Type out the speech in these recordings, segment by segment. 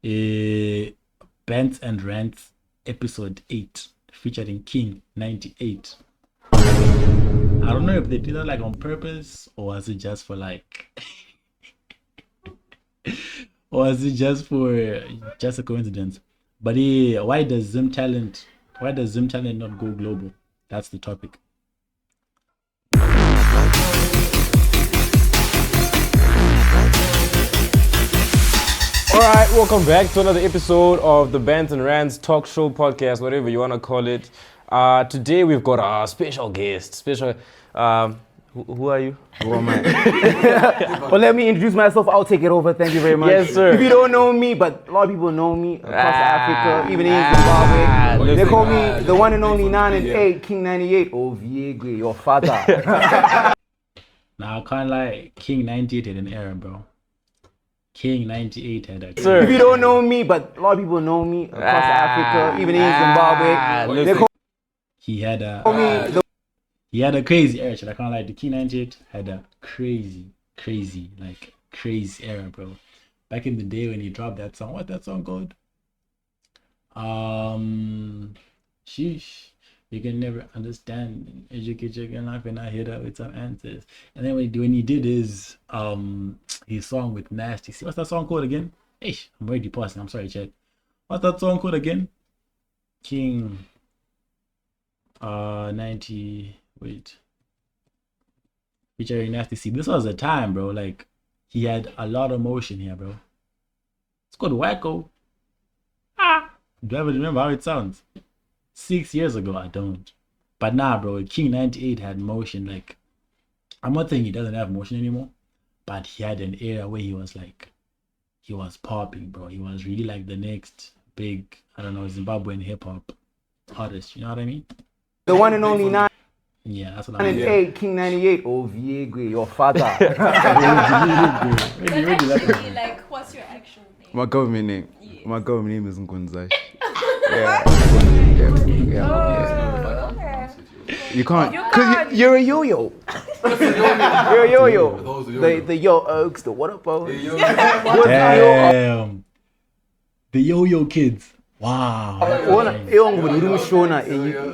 Bants and Rants episode 8 featuring King 98. I don't know if they did that like on purpose or was it just for like or is it just a coincidence? But why does Zim Talent not go global? That's the topic. Alright, welcome back to another episode of the Bants and Rants talk show podcast, whatever you want to call it. Today we've got a special guest. Who are you? Who am I? Well, let me introduce myself. I'll take it over. Thank you very much. Yes, sir. If you don't know me, but a lot of people know me across Africa, even in Zimbabwe. They call me the one and only 9 and 8, King 98. Oh, Viegwe, your father. Now, I can't lie, King 98 had an era, bro. King 98 had a... Sir. If you don't know me, but a lot of people know me across Africa, even in Zimbabwe. They call He had me he had a crazy era. I can't lie, the King 98 had a crazy era, bro. Back in the day when he dropped that song, what's that song called? Sheesh. You can never understand. Educate your life and I hit up with some answers. And then when he did his song with Nasty. See, what's that song called again? Hey, I'm already pausing. I'm sorry, chat. What's that song called again? King 90. Wait. Featuring Nasty. See, this was a time, bro. Like, he had a lot of motion here, bro. It's called Wacko. Do you ever remember how it sounds? 6 years ago, I don't. But nah, bro, King 98 had motion. Like, I'm not saying he doesn't have motion anymore, but he had an era where he was popping, bro. He was really like the next big, I don't know, Zimbabwean hip hop artist. You know what I mean? the one and only 9 Yeah, that's what and I mean. 8, King 98. Oh, Viegwe, your father. Actually, like, what's your actual name? My government name. Yes. My government name is Nkunzai. Okay. You can't. Cause you're a yo-yo. You're a yo-yo. The yo oaks, the what up, bro? Damn. The Yo-Yo Kids. Wow.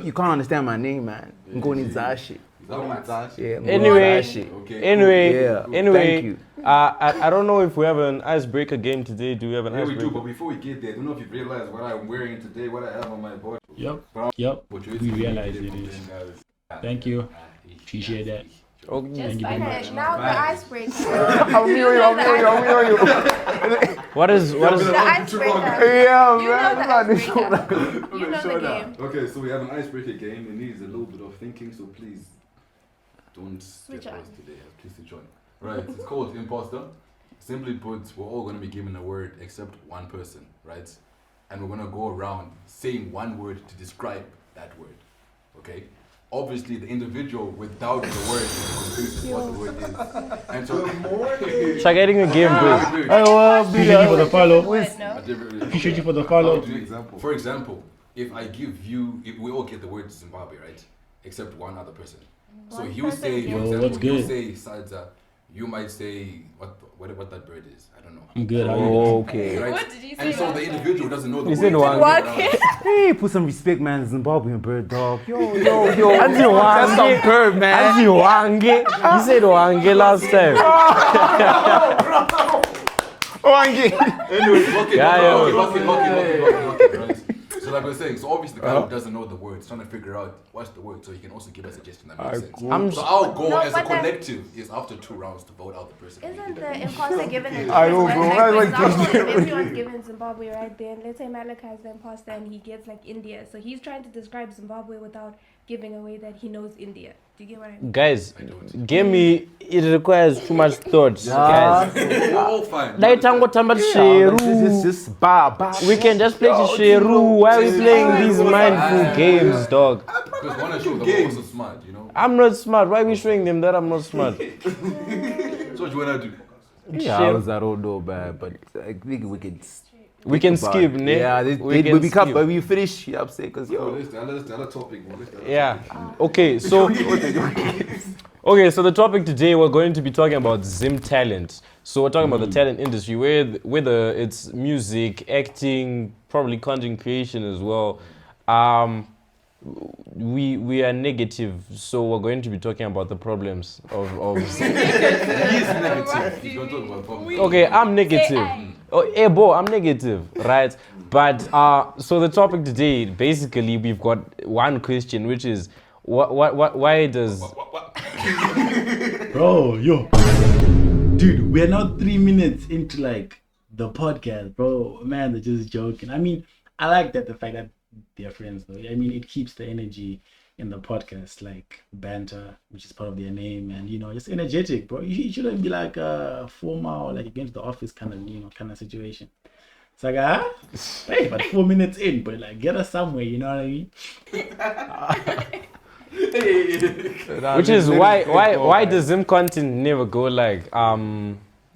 You can't understand my name, man. I'm going to Zashi. Anyway, Yeah. anyway, Thank you. I don't know if we have an icebreaker game today. Do we have an Yeah, we icebreaker? do, but before we get there, I don't know if you've realized what I'm wearing today, what I have on my body. Yep. We realize it is. Thank you. Appreciate that. Okay. Thank you very much. Okay, now the icebreaker. I'm hearing you. What is The icebreaker. Yeah, You know the man. icebreaker. You know the game. Okay, so we have an icebreaker game. It needs a little bit of thinking, so please don't Switch get on. lost today. Please switch on. Right, it's called Imposter. Simply put, we're all going to be given a word except one person, right? And we're going to go around saying one word to describe that word, okay? Obviously, the individual without the word is confused with what the word is. And so, Try getting a game, please. wait. Appreciate you for the follow. Wait, no. Appreciate you for the follow. For example, if I give you, if we all get the word Zimbabwe, right? Except one other person. So One you person, say, yeah. for Yo, example, what's you good? say Salza, you might say what that bird is. I don't know. I'm good. How you Okay. Right? What did you say And so last the time? individual doesn't know the He word. said one. Hey, put some respect, man. Zimbabwean bird dog. Yo. That's That's some bird, man. You said wange last time. Anyways, lock it, Yeah, lock it, right? So like we're saying, so obviously the guy who doesn't know the word is trying to figure out what's the word, so he can also give a suggestion that makes sense. So our goal No, as a but then- collective is after 2 rounds to vote out the person. Isn't the imposter given a I know, bro. I like, like for example, if everyone's given Zimbabwe right then, let's say Malika is the imposter and he gets like India. So he's trying to describe Zimbabwe without giving away that he knows India. Do you get what I mean? Guys, game me. It requires too much thought, guys. We're all fine. Like tango tamba sheru. Just ba. We can just play sheru. Why are we playing these mindful games, dog? Because want to show the we're also smart, you know? I'm not smart. Why are we showing them that I'm not smart? So what you want to do? Yeah, I don't know, man, but I think we can. We can about skip, it. ne? Yeah, we can skip. but we finish. I'm saying, cause Oh, yo. let's the other topic, man. Yeah. Okay, so Okay, so the topic today, we're going to be talking about Zim talent. So we're talking about the talent industry, whether it's music, acting, probably content creation as well. We are negative, so we're going to be talking about the problems of He's negative. He's going to talk about problems. Okay, I'm negative. Oh, hey, boy, I'm negative, right? But so the topic today, basically, we've got one question, which is, why does Bro, yo. Dude, we're now 3 minutes into like the podcast, bro. Man, they're just joking. I mean, I like that the fact that they're friends though. I mean, it keeps the energy in the podcast, like banter, which is part of their name, and just energetic, bro. You shouldn't be like a formal or like against the office kind of kind of situation. It's like hey, but 4 minutes in, but like get us somewhere, you know what I mean? which is why does Zim content never go like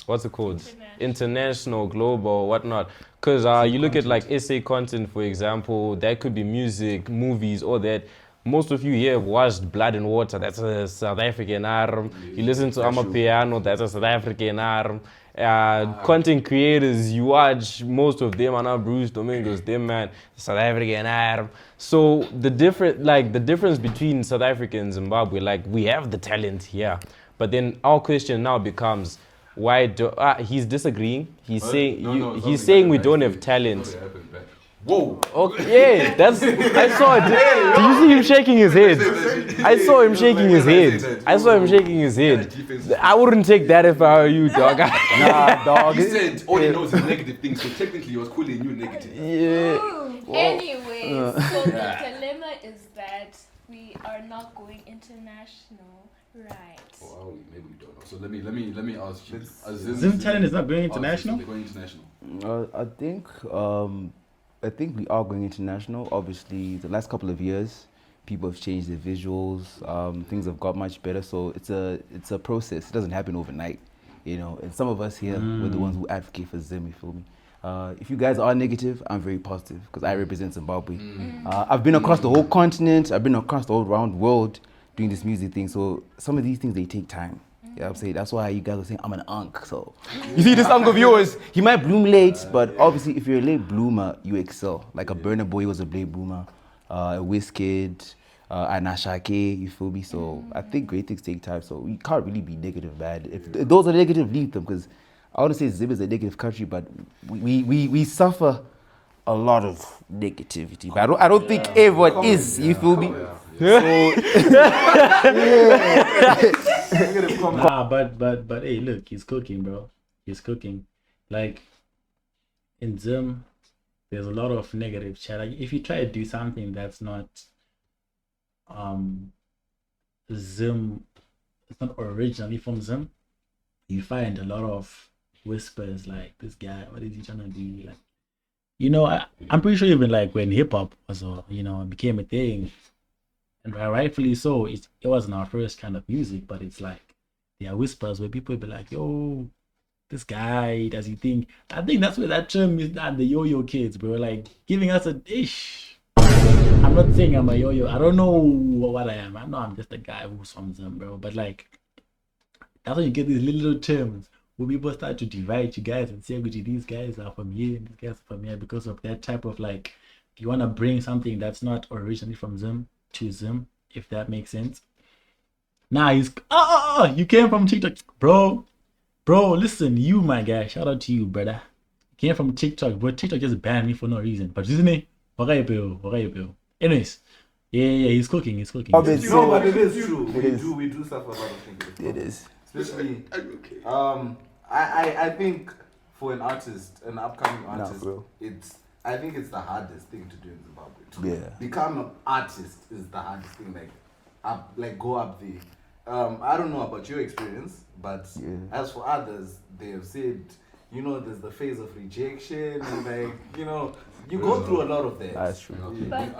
what's it called, international, global, whatnot? Because you look at like SA content, for example, that could be music, movies, or that. Most of you here have watched Blood and Water, that's a South African arm. You listen to Amapiano, that's a South African arm. Content creators, you watch, most of them are not Bruce Domingos, them man, South African arm. So the difference between South Africa and Zimbabwe, like we have the talent here, but then our question now becomes, why do he's disagreeing? He's saying he's saying we don't have talent. Whoa! Okay, yeah, that's. I saw it. Do you see him shaking his head? I saw him shaking his head. I saw him shaking his head. I wouldn't take that if I were you, dog. Nah, dog. He said all he knows is negative things, so technically he was calling you negative. Yeah. Anyway, so the dilemma is that we are not going international, right? Oh, maybe we don't know. So let me ask you. Zim talent is not going international? They're going international. I think we are going international. Obviously, the last couple of years, people have changed their visuals. Things have got much better. So it's a process. It doesn't happen overnight, And some of us here, we're the ones who advocate for Zim. You feel me? If you guys are negative, I'm very positive because I represent Zimbabwe. I've been across the whole continent. I've been across the whole round world doing this music thing. So some of these things, they take time. Yeah, I'm saying that's why you guys are saying I'm an unk. So you see this unk of yours, he might bloom late, but obviously if you're a late bloomer, you excel. Like a Burna Boy was a late bloomer, a Wizkid, an Ashake, you feel me? So I think great things take time. So we can't really be negative bad. If those are negative, leave them, because I want to say Zim is a negative country, but we suffer a lot of negativity. But I don't think everyone is. You feel me? Nah, but hey, look, he's cooking, bro. He's cooking. Like in Zim, there's a lot of negative chat. Like if you try to do something that's not Zim, it's not originally from Zim, you find a lot of whispers like, this guy, what is he trying to do? Like, I'm pretty sure even like when hip hop was became a thing, and rightfully so, it wasn't our first kind of music, but it's like there are whispers where people be like, yo, this guy, does he think? I think that's where that term is, that the yo-yo kids, bro, like giving us a dish. I'm not saying I'm a yo-yo. I don't know what I am. I know I'm just a guy who's from Zim, bro. But like, that's when you get these little terms where people start to divide you guys and say, these guys are from here and these guys are from here, because of that type of like, you want to bring something that's not originally from Zim to Zim, if that makes sense. Nah, you came from TikTok, bro. Listen, you, my guy, shout out to you, brother. You came from TikTok, but TikTok just banned me for no reason. But isn't it? Anyways, yeah, he's cooking. Obviously, No, but it is true. We do suffer a lot of things. it is. Especially, I think for an artist, an upcoming artist, I think it's the hardest thing to do in Zimbabwe. Yeah. Become an artist is the hardest thing. Go up there. I don't know about your experience, but as for others, they have said, there's the phase of rejection, and you go through a lot of that. That's true. But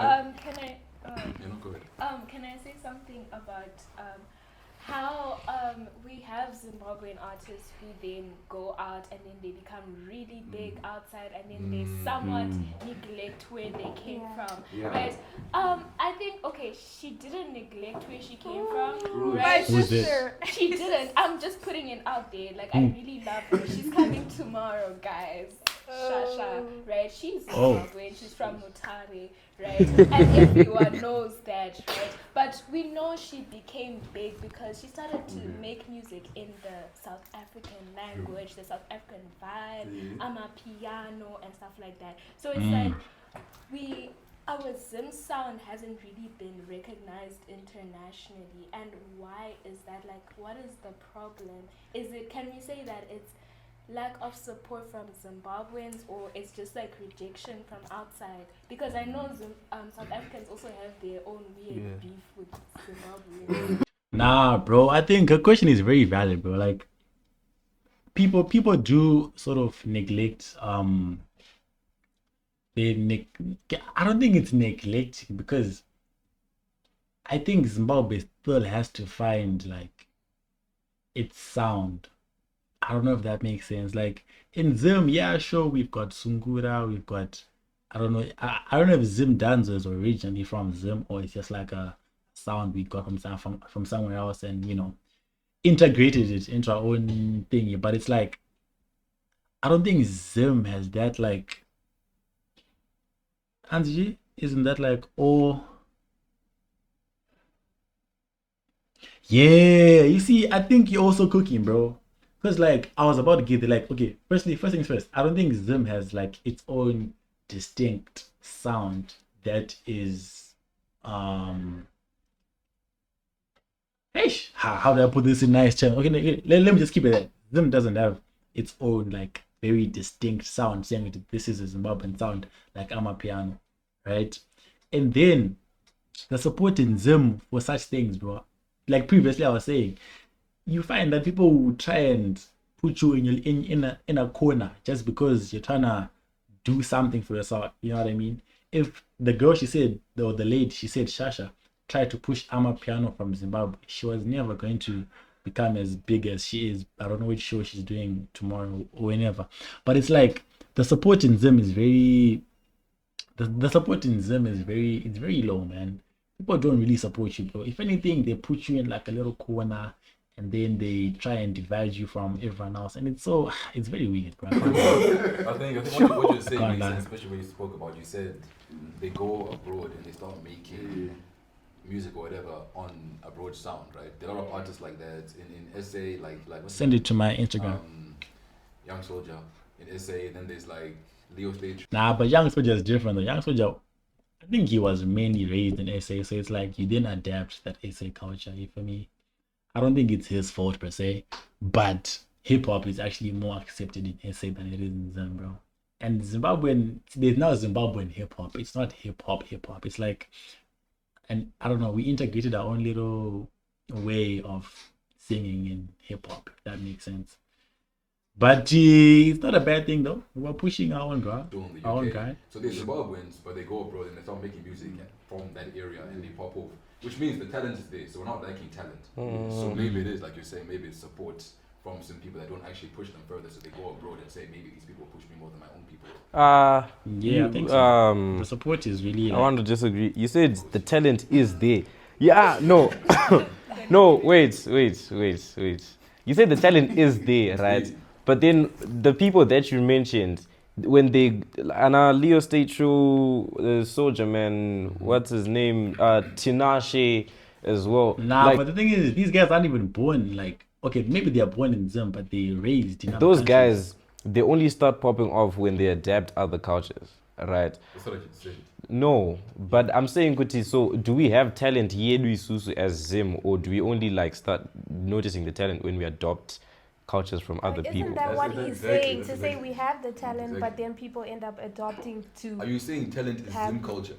can I say something about how we have Zimbabwean artists who then go out and then they become really big outside and then they somewhat neglect where they came from. Right? I think okay, she didn't neglect where she came from. Right? Who's this? She didn't. I'm just putting it out there. Like I really love her. She's coming tomorrow, guys. Shasha, right? She's Zimbabwean. She's from Mutare, right? And everyone knows that, right? But we know she became big because she started to make music in the South African language, the South African vibe, amapiano and stuff like that. So it's like our Zim sound hasn't really been recognized internationally. And why is that? Like, what is the problem? Can we say that it's lack of support from Zimbabweans, or it's just like rejection from outside? Because I know South Africans also have their own weird beef with Zimbabweans. Nah, bro. I think her question is very valid, bro. Like, people do sort of neglect. I don't think it's neglect, because I think Zimbabwe still has to find like its sound. I don't know if that makes sense. Like in Zim, yeah, sure, we've got Sungura, we've got, I don't know if Zim Danzo is originally from Zim, or it's just like a sound we got from somewhere else and, you know, integrated it into our own thing. But it's like, I don't think Zim has that, like, Angie, isn't that like, oh, yeah, you see, I think you're also cooking, bro. Because like I was about to give the like, okay, first things first, I don't think Zim has like its own distinct sound that is how do I put this in nice terms? Okay, let me just keep it there. Zim doesn't have its own like very distinct sound saying that this is a Zimbabwean sound, like amapiano, right? And then the support in Zim for such things, bro. Like previously I was saying, you find that people will try and put you in a corner just because you're trying to do something for yourself. You know what I mean? If the girl she said, or the lady she said, Shasha, tried to push amapiano from Zimbabwe, she was never going to become as big as she is. I don't know which show she's doing tomorrow or whenever. But it's like the support in Zim is very it's very low, man. People don't really support you, bro. If anything, they put you in like a little corner and then they try and divide you from everyone else, and it's very weird, bro. I think what you're saying makes sense, especially when you spoke about, you said they go abroad and they start making music or whatever on abroad sound, right? There are a lot of artists like that in SA, like send it to my Instagram. Young Soldier in SA, and then there's like Leo Stage. Nah, but Young Soldier is different though. Young Soldier, I think he was mainly raised in SA, so it's like you didn't adapt that SA culture. You feel me? I don't think it's his fault per se, but hip hop is actually more accepted in SA than it is in Zim, bro. And there's now Zimbabwean hip hop. It's not hip hop. It's like, and I don't know, we integrated our own little way of singing in hip hop, if that makes sense. But it's not a bad thing though. We're pushing our own guy. Our own guy. So they're Zimbabweans, but they go abroad and they start making music from that area and they pop off. Which means the talent is there, so we're not lacking talent. So maybe it is, like you're saying, maybe it's support from some people that don't actually push them further, so they go abroad and say, maybe these people push me more than my own people. Yeah, I think so. The support is really I want to disagree. You said the talent is there. Yeah, no. No, wait. You said the talent is there, right? But then the people that you mentioned, when they on our Leo State show, Soldier Man, what's his name, Tinashe as well. Nah, like, but the thing is, these guys aren't even born like, okay, maybe they are born in Zim, but they raised in other those countries. Guys, they only start popping off when they adapt other cultures, right? That's what I said. No, but I'm saying, Kuti, so do we have talent here as Zim, or do we only like start noticing the talent when we adopt cultures from other people? Isn't that what he's saying? To say we have the talent, but then people end up adopting to. Are you saying talent is Zim culture?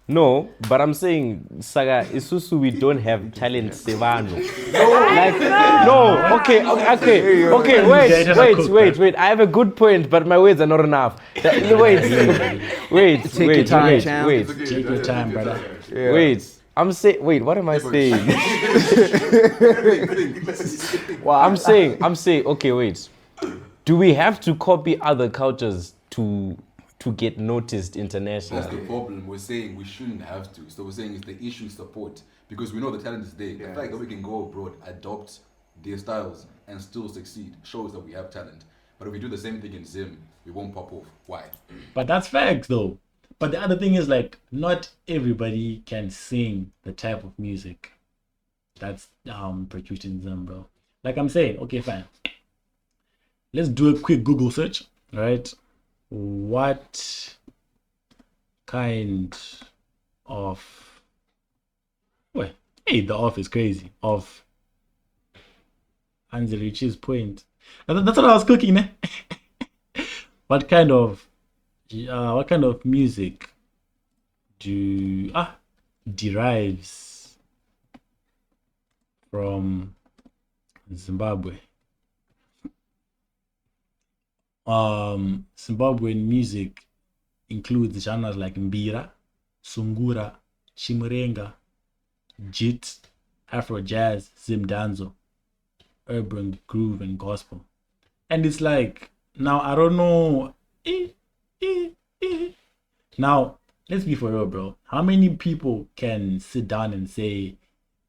No, but I'm saying, Saga, Isusu, we don't have talent, Sevano. Wait. I have a good point, but my words are not enough. Wait. Take your time, brother. Wait. I'm saying, wait, what am I saying? Wow. I'm saying, okay, wait. Do we have to copy other cultures to get noticed internationally? That's the problem. We're saying we shouldn't have to. So we're saying it's the issue support. Because we know the talent is there. The fact that we can go abroad, adopt their styles, and still succeed shows that we have talent. But if we do the same thing in Zim, we won't pop off. Why? But that's facts though. But the other thing is like not everybody can sing the type of music that's produced in Zim, bro. Like I'm saying, okay, fine. Let's do a quick Google search, right? What kind of wait, hey, the off is crazy. Of Anzi Rich's point. That's what I was cooking, eh? What kind of music derives from Zimbabwe? Zimbabwean music includes genres like mbira, sungura, chimurenga, jit, afro jazz, zimdanzo, urban groove, and gospel. And it's like, now I don't know. Now, let's be for real, bro. How many people can sit down and say,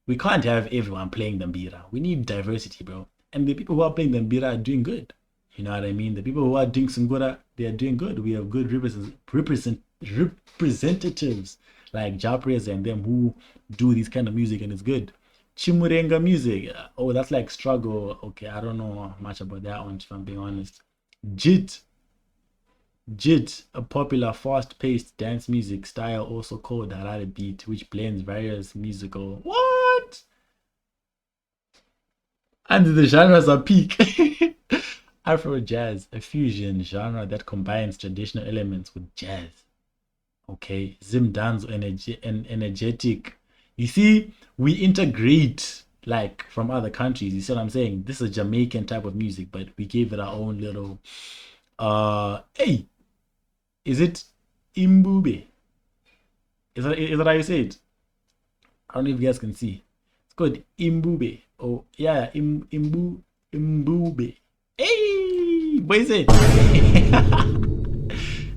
we can't have everyone playing the mbira? We need diversity, bro. And the people who are playing the mbira are doing good. You know what I mean? The people who are doing sungura, they are doing good. We have good representatives like Japres and them who do this kind of music, and it's good. Chimurenga music, oh, that's like struggle. Okay, I don't know much about that one, if I'm being honest. Jit, a popular fast-paced dance music style also called Harare beat, which blends various musical what? And the genres are peak. Afro jazz, a fusion genre that combines traditional elements with jazz. Okay, Zimdanzo, energetic. You see, we integrate like from other countries. You see what I'm saying? This is a Jamaican type of music, but we gave it our own little hey, is it Imbube? Is that how you say it? I don't know if you guys can see. It's called Imbube. Oh yeah, Imbube. Hey, what is it?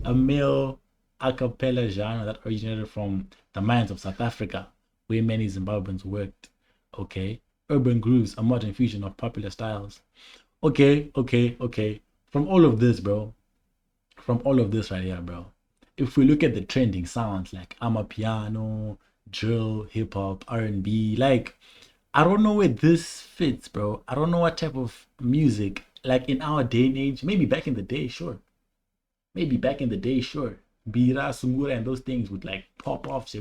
A male a cappella genre that originated from the mines of South Africa, where many Zimbabweans worked. Okay, urban grooves, a modern fusion of popular styles. Okay. From all of this, bro. From all of this right here, bro. If we look at the trending sounds like amapiano, drill, hip hop, R&B, like I don't know where this fits, bro. I don't know what type of music, like in our day and age, maybe back in the day, sure. Bira, Sungura, and those things would like pop off,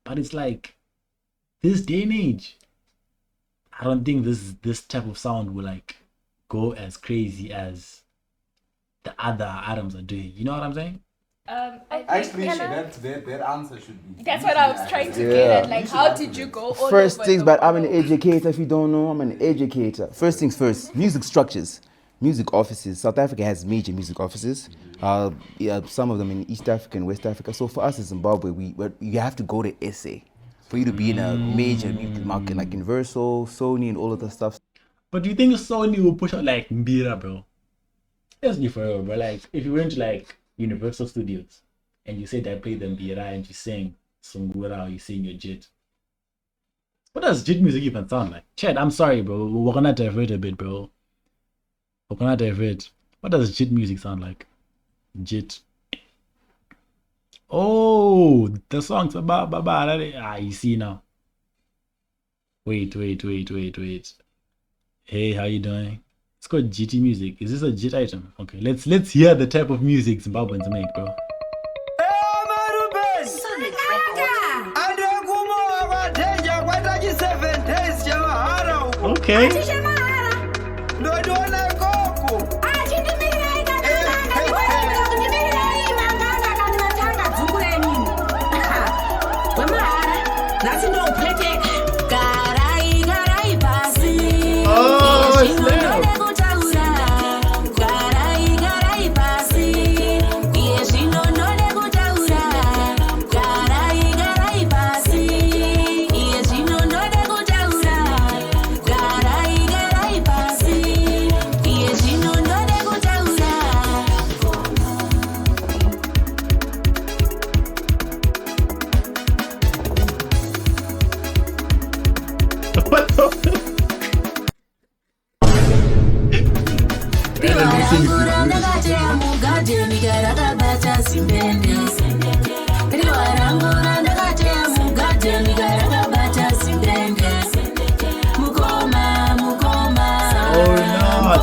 but it's like this day and age, I don't think this type of sound will like go as crazy as the other items are doing. You know what I'm saying? Actually, that answer should be. That's what I was trying to get at. Like, how did you go all First over things, the but I'm world? an educator. If you don't know, I'm an educator. First things first, music structures. Music offices. South Africa has major music offices. Some of them in East Africa and West Africa. So for us in Zimbabwe, you have to go to SA for you to be in a major music market like Universal, Sony, and all of that stuff. But do you think Sony will push out like Mbira, bro? Let's be for real, bro. Like if you went to like Universal Studios and you said I play the Mbira and you sing Sungura or you sing your Jit. What does Jit music even sound like? Chad, I'm sorry, bro. We're gonna divert a bit, bro. What does Jit music sound like? Jit. Oh, the songs about you see now. Wait. Hey, how you doing? It's called GT music. Is this a Jit item? Okay, let's hear the type of music Zimbabweans make, bro. Okay.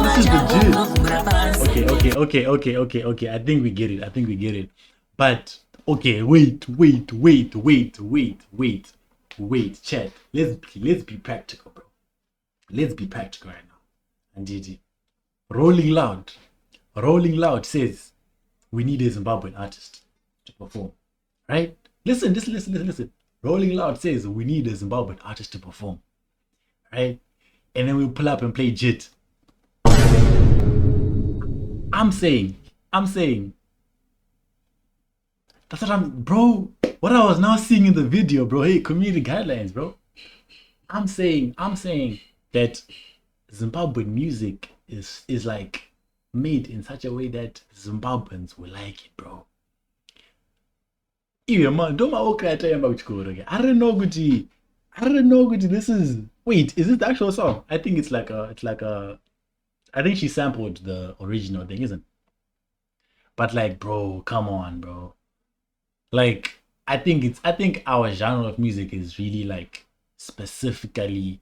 This is legit. Okay. I think we get it. But okay, wait, chat. Let's be practical, bro. Let's be practical right now. And Gigi, Rolling Loud says we need a Zimbabwean artist to perform. Right? Listen. Rolling Loud says we need a Zimbabwean artist to perform. Right? And then we'll pull up and play JIT. I'm saying. That's what bro. What I was now seeing in the video, bro. Hey, community guidelines, bro. I'm saying that Zimbabwean music is like made in such a way that Zimbabweans will like it, bro. Even man, don't I don't know, Gucci. This is. Wait, is this the actual song? I think it's like a. I think she sampled the original thing, isn't it? But like, bro, come on, bro. Like, I think our genre of music is really like specifically.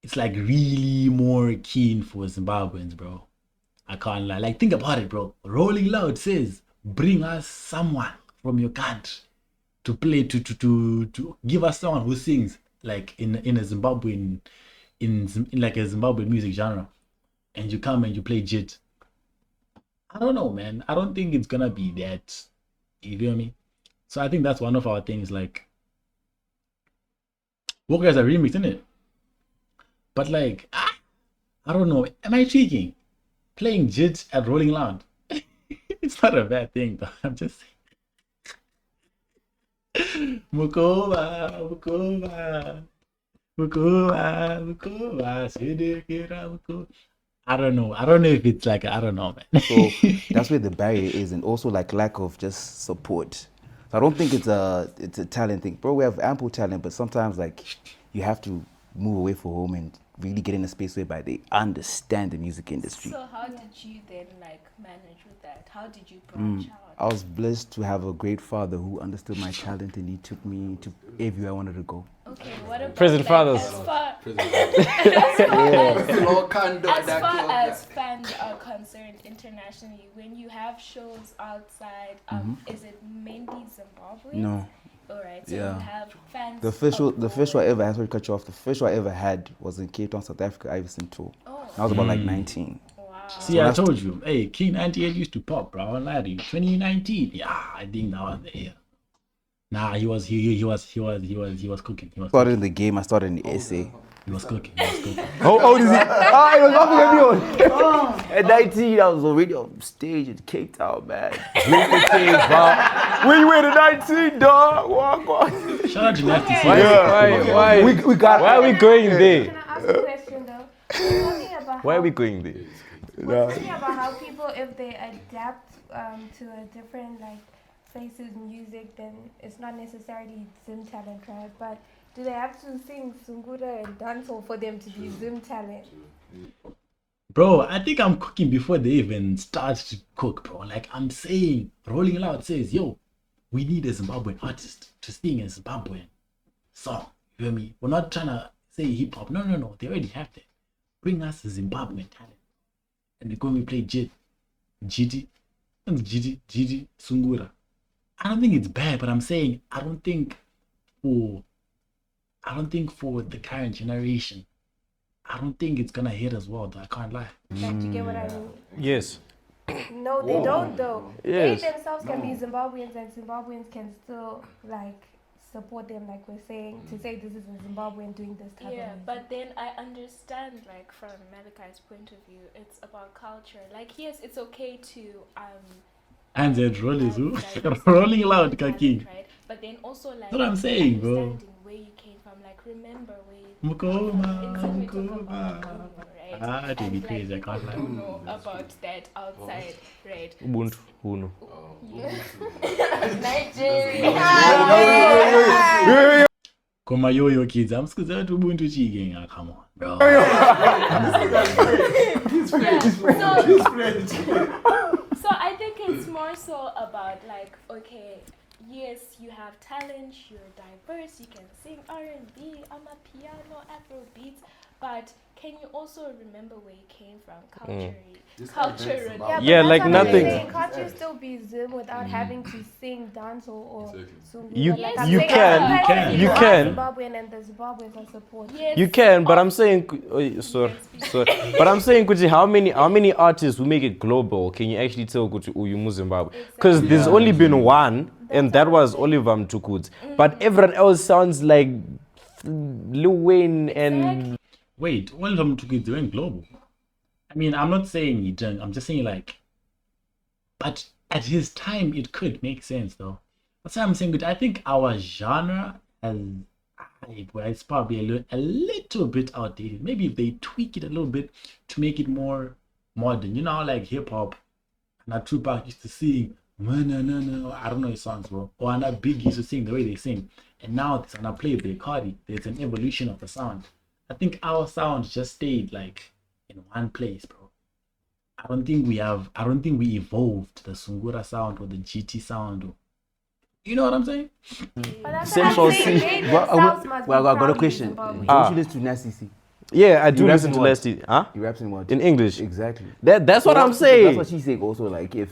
It's like really more keen for Zimbabweans, bro. I can't lie. Like, think about it, bro. Rolling Loud says, "Bring us someone from your country to play to give us someone who sings like in a Zimbabwean in like a Zimbabwean music genre." And you come and you play JIT. I don't know, man. I don't think it's gonna be that. You feel me? So I think that's one of our things. Like, Walker has a remix, isn't it? But like, I don't know. Am I cheating? Playing JIT at Rolling Loud? It's not a bad thing, though. I'm just saying. Mukova. I don't know if it's like, I don't know, man. So that's where the barrier is, and also like lack of just support. So I don't think it's a talent thing, bro. We have ample talent, but sometimes like you have to move away from home and really get in a space whereby they understand the music industry. So how did you then like manage with that? How did you branch out? I was blessed to have a great father who understood my talent, and he took me to everywhere I wanted to go. Okay, what about Prison like, fathers. as far as fans are concerned internationally, when you have shows outside, is it mainly Zimbabwe? No. Alright, so you have fans. The first show I ever had, sorry to cut you off, the first show I ever had was in Cape Town, South Africa, Iverson tour. I was about like 19. Wow. See, I told you, hey, King 98 used to pop, bro. I won't lie to you. 2019, yeah, I think that was the year. Nah, he was cooking. Started in the game, I started in the essay. He was cooking. How old is he? He was laughing at me. At 19, I was already on stage in Cape Town, man. When you were at 19, dog. Walk. Shout out to Nasty C. Why are we going there? Can I ask a question though? We're talking about Why are we going there? We're talking about how people, if they adapt to a different like places music, then it's not necessarily Zim talent, right? But do they have to sing Sungura and dancehall for them to be Zim talent? Bro, I think I'm cooking before they even start to cook, bro. Like I'm saying, Rolling Loud says, yo, we need a Zimbabwean artist to sing a Zimbabwean song. You hear me? We're not trying to say hip hop. No. They already have that. Bring us a Zimbabwean talent. And we're going to play GD, Sungura. I don't think it's bad, but I'm saying I don't think for the current generation, I don't think it's gonna hit as well, though. I can't lie. Like, you get what I mean? Yes. No, they don't though. Yes. They themselves can be Zimbabweans, and Zimbabweans can still like support them, like we're saying, to say this is a Zimbabwean doing this type of music. But then I understand, like from Malachi's point of view, it's about culture. Like yes, it's okay to and that Rolling Loud, Kaki. Right? But then also like that's what I'm saying, bro. Understanding where you came from, like remember where you Mukoma. right? Ah, to be crazy, I can't lie. Don't know about that outside, right? Ubuntu, Uno. Nigeria. Koma yo kids, I'm scared to Ubuntu chicken. Come on, bro. So I think it's more so about like, okay, yes, you have talent, you're diverse, you can sing R&B, amapiano, Afro beats, but can you also remember where you came from culturally? Yeah, but like that's what I'm nothing. saying. Can't you still be Zim without having to sing dance or Sungula? You- Like, Yes, I'm you saying, can. sometimes You are can. Zimbabwean and the Zimbabweans are supportive. Yes. You can, but I'm saying, sorry. But I'm saying, Kuti, how many artists who make it global can you actually tell Kuti Uyumu Zimbabwe? Because there's only been one, and that was Oliver Mtukudzi. But everyone else sounds like Lil Wayne and. Wait, all of them took it doing global. I mean, I'm not saying he didn't. I'm just saying like, but at his time, it could make sense though. That's why I'm saying that I think our genre has, it's probably a little bit outdated. Maybe if they tweak it a little bit to make it more modern. You know, how, like hip hop, and Tupac used to sing, no, I don't know his songs, bro. Or Big used to sing the way they sing. And now it's on a Playboy Cardi. There's an evolution of the sound. I think our sound just stayed like in one place, bro. I don't think we evolved the Sungura sound or the GT sound. Or, you know what I'm saying? But that's Central what I'm saying. C. They Well, themselves must be I got a proud question. in Zimbabwe. Don't you listen to Nasty C? Yeah, I do You rap listen in to what? Leslie. Huh? He raps in what? In English. Exactly. That's what So I'm saying. That's what she's saying also. Like if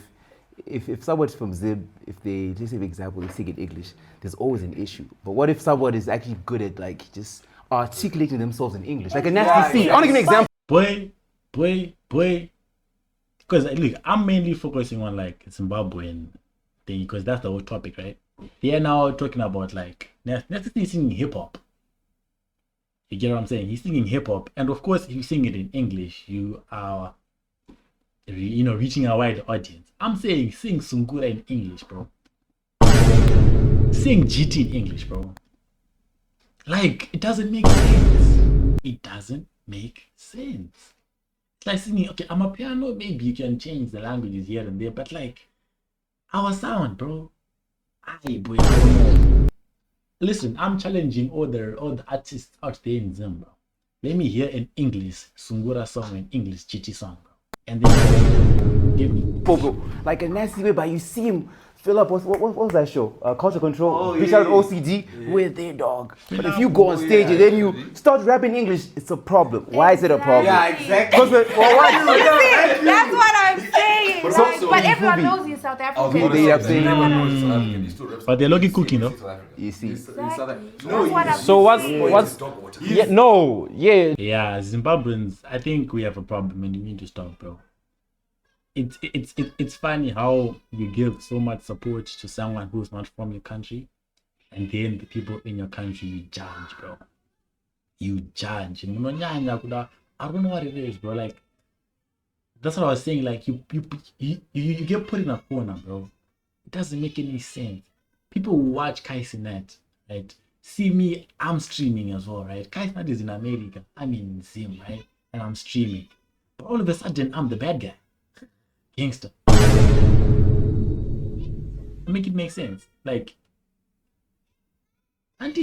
someone's from Zim, if they just say for example they sing in English, there's always an issue. But what if someone is actually good at like just articulating themselves in English? Like a Nasty C. I want to give an example. Boy. Because look, I'm mainly focusing on like Zimbabwean thing because that's the whole topic, right? They are now talking about like Nasty singing hip hop. You get what I'm saying? He's singing hip hop, and of course, if you sing it in English, you are, reaching a wide audience. I'm saying sing Sungura in English, bro. Sing GT in English, bro. Like, it doesn't make sense. It doesn't make sense. It's like singing, okay, I'm a piano, maybe you can change the languages here and there, but like, our sound, bro. Boy, I don't know. Listen, I'm challenging all the artists out there in Zimbabwe. Let me hear an English Sungura song, an English GT song, bro. And then give me. Bro. Like a Nasty way, but you see him fill up. What was that show? Culture Control. Bitch out OCD with their dog. But if you go on stage and then you start rapping English, it's a problem. Why is it a problem? Yeah, exactly. Because That's what I'm saying. But Like, so- but everyone Fubi. knows he's South African. Fubi, they have saying- But they're lucky cooking, though. You see. So what's yeah, no, yeah. Yeah, Zimbabweans, I think we have a problem and we need to stop, bro. It's funny how you give so much support to someone who's not from your country, and then the people in your country you judge, bro. You judge. I don't know what it is, bro. Like, that's what I was saying. Like, you get put in a corner, bro. It doesn't make any sense. People who watch Kaisenet, right? See me, I'm streaming as well, right? Kaisenet is in America. I'm in Zim, right? And I'm streaming. But all of a sudden, I'm the bad guy. Gangster. Make it make sense. Like, and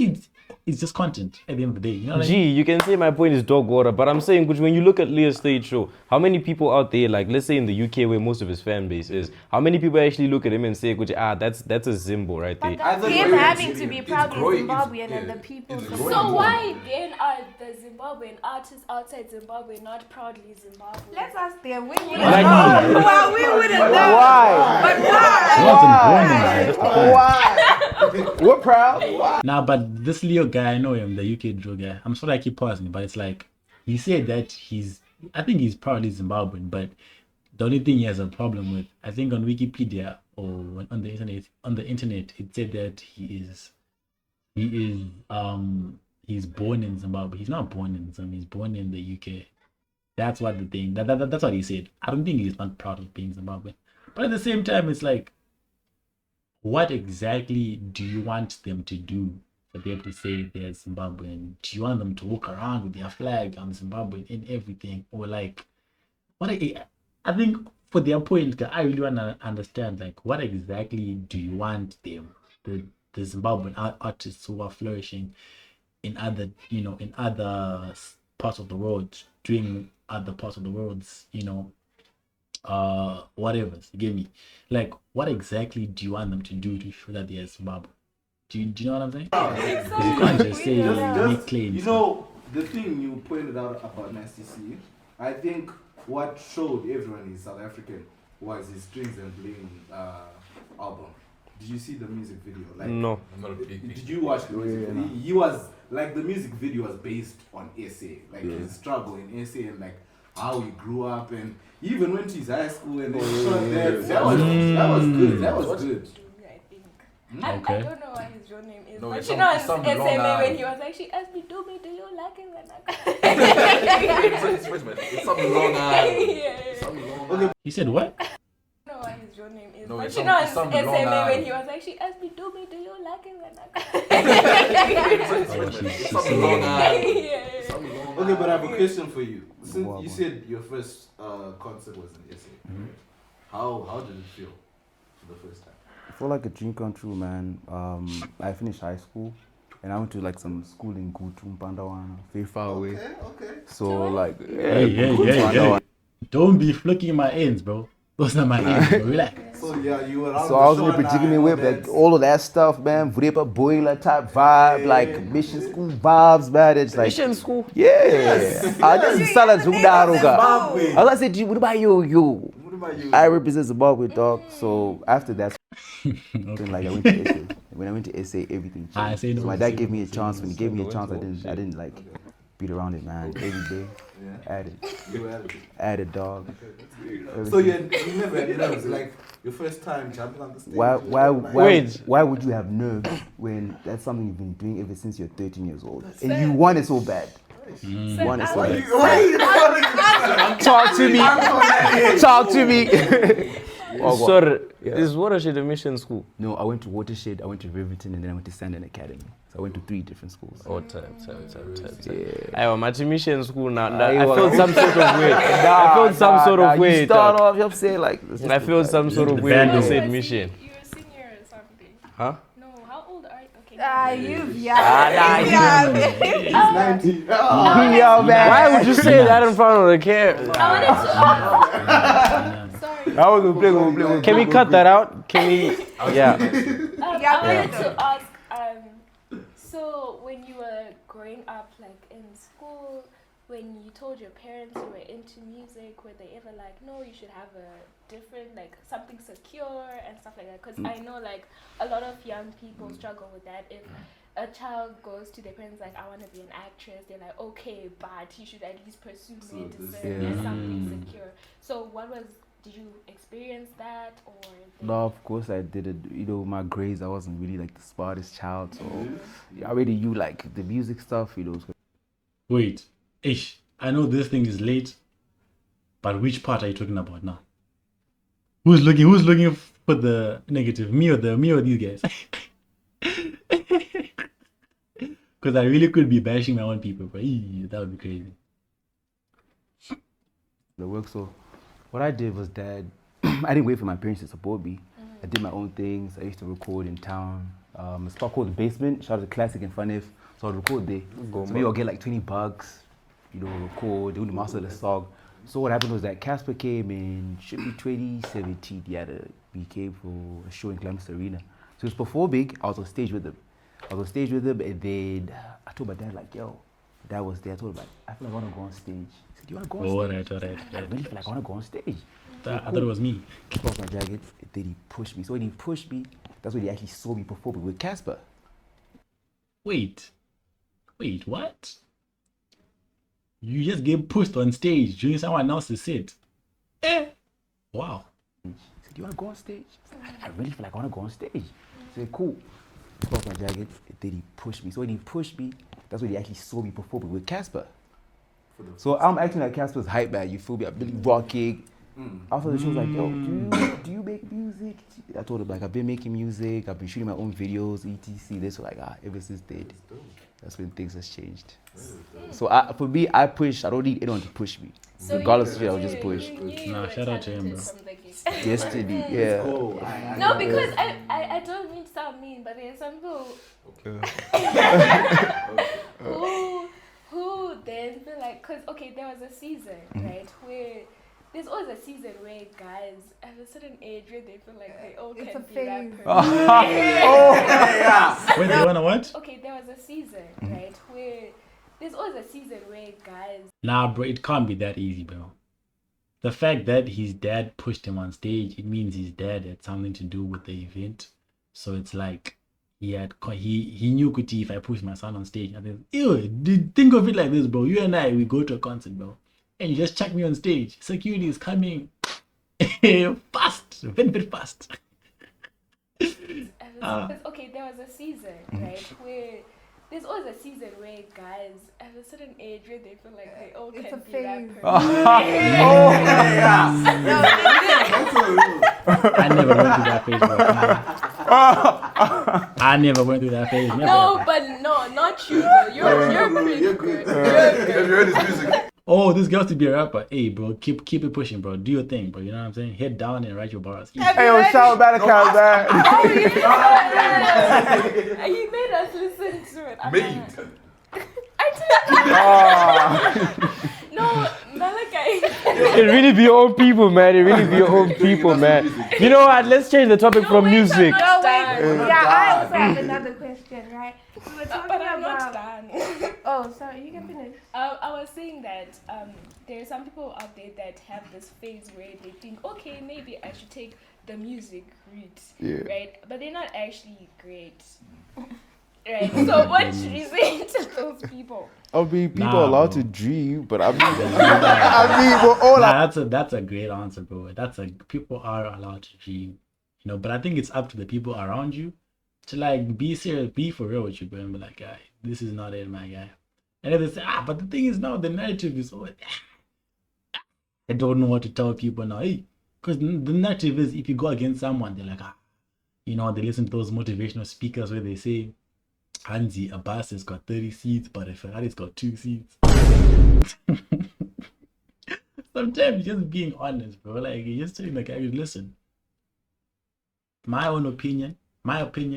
it's just content at the end of the day. You know what I mean? You can say my point is dog water, but I'm saying, when you look at Leah's stage show, how many people out there, like let's say in the UK where most of his fan base is, how many people actually look at him and say, that's a Zimbo right But there? that's him having to be proudly Zimbabwean and the people. So why then are the Zimbabwean artists outside Zimbabwe not proudly Zimbabwean? Let's ask them. We wouldn't Like know. me. Well, we wouldn't know. Why? But why? I wasn't born in that. Why? We're proud. Why? Nah, but this Leo guy, I know him, the UK Joe guy. I'm sorry I keep pausing, but it's like he said that I think he's probably Zimbabwean, but the only thing he has a problem with, I think on Wikipedia or on the internet, it said that he's born in Zimbabwe. He's not born in Zimbabwe. He's born in the UK. That's what the thing. That's what he said. I don't think he's not proud of being Zimbabwean, but at the same time, it's like, what exactly do you want them to do for them to say they're Zimbabwean? Do you want them to walk around with their flag, I'm Zimbabwean, and everything? Or like, I think for their point, I really want to understand, like, what exactly do you want them, the Zimbabwean artists who are flourishing in other, in other parts of the world, doing other parts of the world's, whatever. You get me? Like, what exactly do you want them to do to show that they're Zimbabwe? Do you know what I'm saying? It's so You can't just say Just- make claims. You know, the thing you pointed out about Nasty C, I think what showed everyone he's South African was his Strings and Bling album. Did you see the music video? Like, No. I'm not a big did you watch the music video? He was, like, the music video was based on SA. Like, his struggle in SA and, like, how he grew up. And he even went to his high school and they shot that. That was good. That was good. I think. Okay. I don't know what his real name is. No, but it's you know, some- on some long SMA when line. he was like, she asked me, do you like it when I It's something long Yeah. Something long He said what? I don't know what his real name is. No, but it's you know, on some SMA long when line. he was like, she asked me, do you like it when It's something long Yeah. Okay, but I have a question for you. Since you said your first concert was in SA, how did it feel for the first time? I feel like a dream come true, man. I finished high school and I went to like some school in Gutu, Pandawana, very far away. Okay. So like, Hey. Don't be flicking my ends, bro. Those are my ends, bro. Relax. So yeah, you were around So I was in a predicament with like all of that stuff, man. Vrepa boiler type vibe, like mission school vibes, man. It's like Mission school. yeah. I just salads Zimbabwe. I was like, say, what about you? What about you? I represent Zimbabwe, dog. So after that, then, like I went to SA. When I went to SA, everything changed. I say no. So my dad gave me a chance. When he gave me a chance, I didn't like beat around it, man. Every day, You had it. added, dog. So you never had nerves, like your first time jumping on the stage. Why would you have nerves when that's something you've been doing ever since you're 13 years old and you want it so bad? You want it so bad. Talk to me. Talk to me. Sorry, is Watershed a mission school? No, I went to Watershed, I went to Riverton, and then I went to Sandon Academy. So I went to 3 different schools. Oh, time. Yeah. I went to mission school now. I Aye, felt some sort of way. I Nah, felt some sort of You way. start dog. off, you say like. it's just I felt some sort of The way when band you said on. mission. You're a senior or something. Huh? No, how old are you? Okay. You've He's 19. Yo, man. Why would you say that in front of the camera? I wanted to sorry. I was gonna play. Can we cut that out? Can we? Yeah. I wanted to ask, so when you were growing up, like in school, when you told your parents you were into music, were they ever like, no, you should have a different, like something secure and stuff like that? Because I know like a lot of young people struggle with that. If a child goes to their parents like, I want to be an actress, they're like, okay, but you should at least pursue medicine or something secure. So did you experience that or? No, of course I did it. You know, my grades, I wasn't really like the smartest child. So I already knew like the music stuff, you know. Wait, Ish, I know this thing is late, but which part are you talking about now? Who's looking for the negative? Me or these guys? Because I really could be bashing my own people, but that would be crazy. The work. So what I did was that I didn't wait for my parents to support me. I did my own things. I used to record in town. A spot called The Basement. Shout out to Classic and Funif. So I'd record there. So maybe I'll get like $20, you know, record, they would master the song. So what happened was that Casper came in, should be 2017, he had a BK for a show in Clemson Arena. So it was before Big, I was on stage with him. And then I told my dad like, yo, Dad was there. I told him like, I feel like I want to go on stage. He said, do you want to go on stage? Alright. I really feel like I want to go on stage. I thought it was me. Took off my jacket, and then he pushed me. So when he pushed me, that's when he actually saw me performing with Casper. Wait, what? You just get pushed on stage during someone else's set? Wow. He said, do you want to go on stage? I said, I really feel like I want to go on stage. I said, cool. Took off my jacket, and then he pushed me. So when he pushed me, that's when he actually saw me performing with Casper. So I'm acting like Casper's hype man, you feel me? I'm really rocking. After the show, was like, yo, do you make music? I told him like, I've been making music, I've been shooting my own videos, etc. This was like, ever since then, that's when things has changed. So for me, I push. I don't need anyone to push me. So Regardless of it, I'll just push. Nah, shout out to him, bro. Destiny, yeah. No, because I don't mean to sound mean, but there's some people who then feel like, because okay, there was a season right where there's always a season where guys at a certain age where they feel like they all It's can a be phase. rappers. Wait, you wanna what? Okay, there was a season, right, where there's always a season where guys. Nah, bro, it can't be that easy, bro. The fact that his dad pushed him on stage, it means his dad had something to do with the event. So it's like he knew Kuti, if I push my son on stage, I think, think of it like this, bro. You and I, we go to a concert, bro, and you just check me on stage. Security is coming fast, very fast. Okay, there was a season, right, where there's always a season where guys at a certain age where they feel like they all It's can a be phase. rappers. I never went through that phase, bro. I never went through that phase. Never. No, but no, not you though. You're pretty good. Have you heard his music? Oh, this girl to be a rapper. Hey, bro, keep it pushing, bro. Do your thing, bro. You know what I'm saying? Head down and write your bars. Hey, yo, shout out Badakai, man. He made us listen to it. Made. No, Malachi. It really be your own people, man. It really be your own people, man. You know what? Let's change the topic from music. No, wait. Yeah, I also have another question, right? We were talking But I'm not about. done. Oh, sorry, you can finish. I was saying that there are some people out there that have this phase where they think, okay, maybe I should take the music route, right? But they're not actually great, right? So what should you say to those people? I mean, people Nah, are allowed bro. to dream, but I mean, we're all That's a great answer, bro. People are allowed to dream, you know. But I think it's up to the people around you to like be serious, be for real with you, bro, and be like, guy, this is not it, my guy. And if they say, but the thing is now the narrative is always, I don't know what to tell people now, because the narrative is if you go against someone, they're like, you know, they listen to those motivational speakers where they say, Hansi, a bus has got 30 seats, but a Ferrari's got 2 seats. Sometimes you're just being honest, bro. Like, you're just telling the guy, listen, my opinion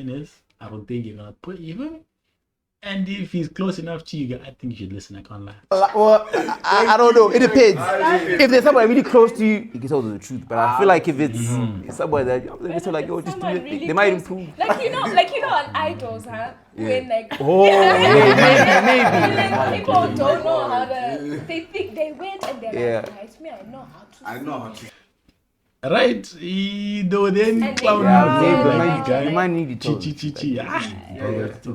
is, I don't think you're gonna put even. And if he's close enough to you, I think you should listen. I can't lie. well, I don't know. It depends. If there's somebody really close to you, you can tell them the truth. But I feel like if it's somebody that they feel like, yo, just do your thing, Really they might close. improve. Like you know on Idols, huh? When like maybe. people don't know how to. They think they went and they're like, guys, me, I know how to. I know how to. Right? Though then, And they clown grow. you, Yeah, like, maybe. They might need chi to chi chi chi. Bro, it's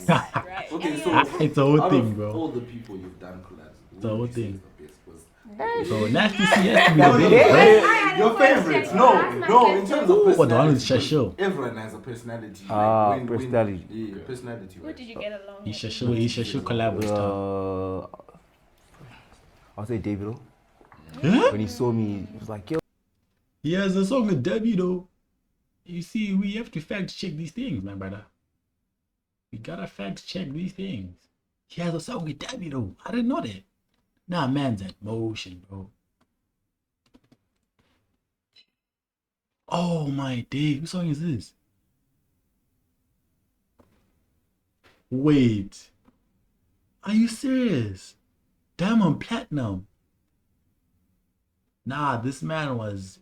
Right. Okay, so it's a whole out thing, of bro. all the people you've done collabs, The whole would you say thing. is the best? Was Bro, Nasty C has to be the best, bro. your favorite? No. In terms of What, the one with personality, Shasho? everyone has a personality. Personality. Yeah, personality. Who Right? did you get along He with? Shasho collab with stuff. I'll say David. Huh? When he saw me, he was like, yo. He has a song with Debbie though. You see, we have to fact check these things, my brother. We gotta fact check these things. He has a song with Debbie though. I didn't know that. Nah, man's at motion, bro. Oh my day, what song is this? Wait. Are you serious? Diamond Platinum. Nah, this man was...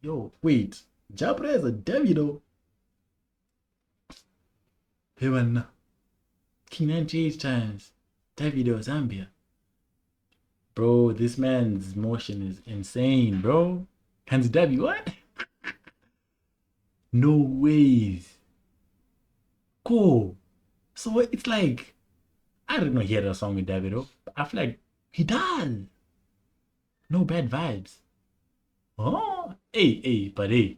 Yo, wait. Jabra is a Debbie though. Even King 98 times. Davido Zambia. Bro, this man's motion is insane, bro. Hans Debbie, what? No ways. Cool. So it's like, I don't know he had a song with Davido. I feel like he does. No bad vibes. Oh, but the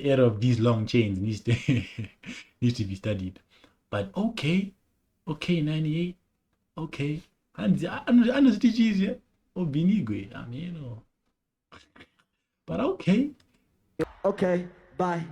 era of these long chains needs to needs to be studied. But okay, 98, okay. And I know stitches, yeah. Oh, Binigwe, I mean, you know. But okay. Okay, bye.